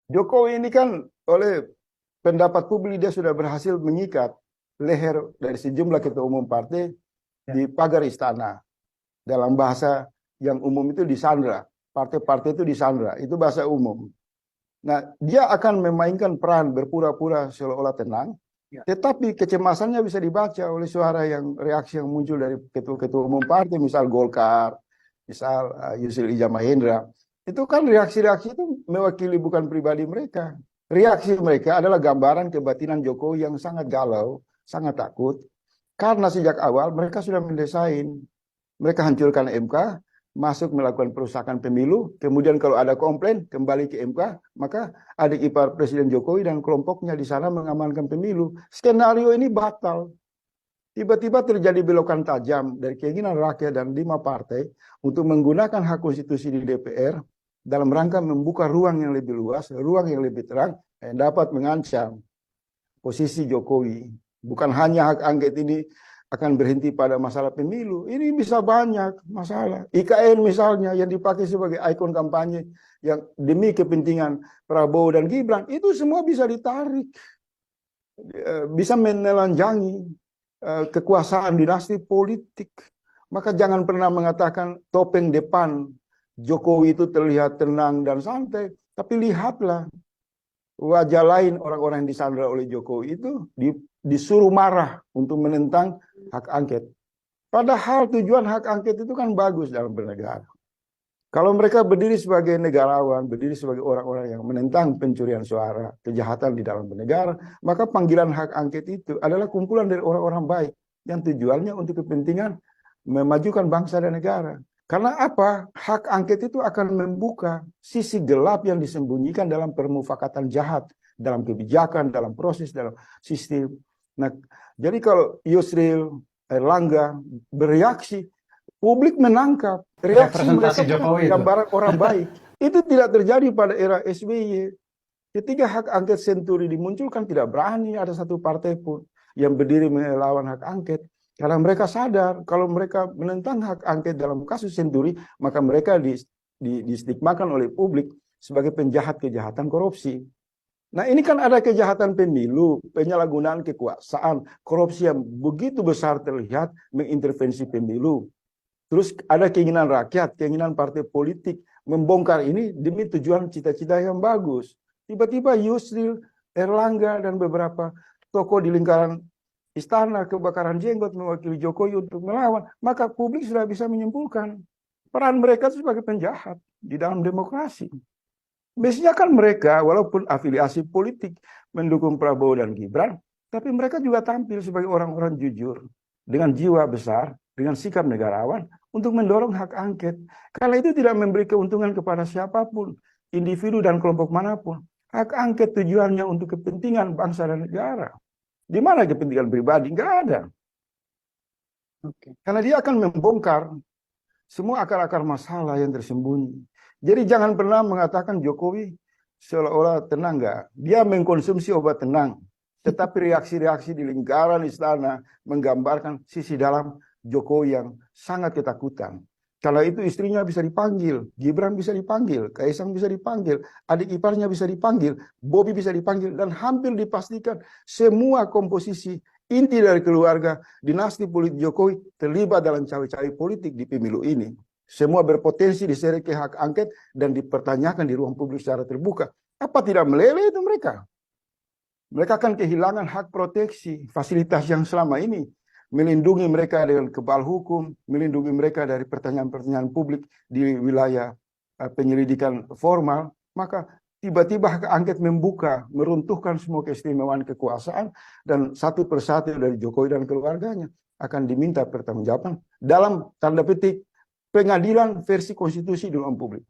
Jokowi ini kan oleh pendapat publik dia sudah berhasil mengikat leher dari sejumlah ketua umum partai di pagar istana. Dalam bahasa yang umum itu disandra. Partai-partai itu disandra. Itu bahasa umum. Nah, dia akan memainkan peran berpura-pura seolah-olah tenang. Tetapi kecemasannya bisa dibaca oleh suara yang reaksi yang muncul dari ketua-ketua umum partai. Misal Golkar, misal Yusril Iza Mahendra. Itu kan reaksi-reaksi itu mewakili bukan pribadi mereka. Reaksi mereka adalah gambaran kebatinan Jokowi yang sangat galau, sangat takut. Karena sejak awal mereka sudah mendesain. Mereka hancurkan MK, masuk melakukan perusakan pemilu, kemudian kalau ada komplain kembali ke MK, maka adik ipar Presiden Jokowi dan kelompoknya di sana mengamankan pemilu. Skenario ini batal. Tiba-tiba terjadi belokan tajam dari keinginan rakyat dan 5 partai untuk menggunakan hak konstitusi di DPR dalam rangka membuka ruang yang lebih luas, ruang yang lebih terang, yang dapat mengancam posisi Jokowi. Bukan hanya hak angket ini akan berhenti pada masalah pemilu. Ini bisa banyak masalah. IKN misalnya yang dipakai sebagai ikon kampanye yang demi kepentingan Prabowo dan Gibran, itu semua bisa ditarik. Bisa menelanjangi kekuasaan dinasti politik. Maka jangan pernah mengatakan topeng depan Jokowi itu terlihat tenang dan santai. Tapi lihatlah wajah lain orang-orang yang disandra oleh Jokowi itu disuruh marah untuk menentang hak angket. Padahal tujuan hak angket itu kan bagus dalam bernegara. Kalau mereka berdiri sebagai negarawan, berdiri sebagai orang-orang yang menentang pencurian suara, kejahatan di dalam bernegara, maka panggilan hak angket itu adalah kumpulan dari orang-orang baik yang tujuannya untuk kepentingan memajukan bangsa dan negara. Karena apa? Hak angket itu akan membuka sisi gelap yang disembunyikan dalam permufakatan jahat, dalam kebijakan, dalam proses, dalam sistem. Nah, jadi kalau Yusril, Erlangga bereaksi, publik menangkap reaksi mereka gambaran orang baik. Itu tidak terjadi pada era SBY. Ketika hak angket senturi dimunculkan, tidak berani ada satu partai pun yang berdiri melawan hak angket. Karena mereka sadar kalau mereka menentang hak angket dalam kasus senturi, maka mereka distigmakan oleh publik sebagai penjahat kejahatan korupsi. Nah, ini kan ada kejahatan pemilu, penyalahgunaan kekuasaan, korupsi yang begitu besar terlihat mengintervensi pemilu. Terus ada keinginan rakyat, keinginan partai politik membongkar ini demi tujuan cita-cita yang bagus. Tiba-tiba Yusril, Erlangga, dan beberapa tokoh di lingkaran istana kebakaran jenggot mewakili Jokowi untuk melawan, maka publik sudah bisa menyimpulkan peran mereka sebagai penjahat di dalam demokrasi. Biasanya kan mereka walaupun afiliasi politik mendukung Prabowo dan Gibran, tapi mereka juga tampil sebagai orang-orang jujur dengan jiwa besar, dengan sikap negarawan untuk mendorong hak angket. Karena itu tidak memberi keuntungan kepada siapapun, individu dan kelompok manapun. Hak angket tujuannya untuk kepentingan bangsa dan negara. Di mana kepentingan pribadi? Nggak ada. Karena dia akan membongkar semua akar-akar masalah yang tersembunyi. Jadi jangan pernah mengatakan Jokowi seolah-olah tenang, nggak. Dia mengkonsumsi obat tenang. Tetapi reaksi-reaksi di lingkaran istana menggambarkan sisi dalam Jokowi yang sangat ketakutan. Kalau itu istrinya bisa dipanggil, Gibran bisa dipanggil, Kaisang bisa dipanggil, adik iparnya bisa dipanggil, Bobi bisa dipanggil, dan hampir dipastikan semua komposisi inti dari keluarga dinasti politik Jokowi terlibat dalam cawe-cawe politik di pemilu ini. Semua berpotensi diseret ke hak angket dan dipertanyakan di ruang publik secara terbuka. Apa tidak meleleh itu mereka? Mereka akan kehilangan hak proteksi, fasilitas yang selama ini melindungi mereka dengan kebal hukum, melindungi mereka dari pertanyaan-pertanyaan publik di wilayah penyelidikan formal, maka tiba-tiba hak angket membuka, meruntuhkan semua keistimewaan kekuasaan, dan satu persatu dari Jokowi dan keluarganya akan diminta pertanggungjawaban dalam tanda petik pengadilan versi konstitusi di ruang publik.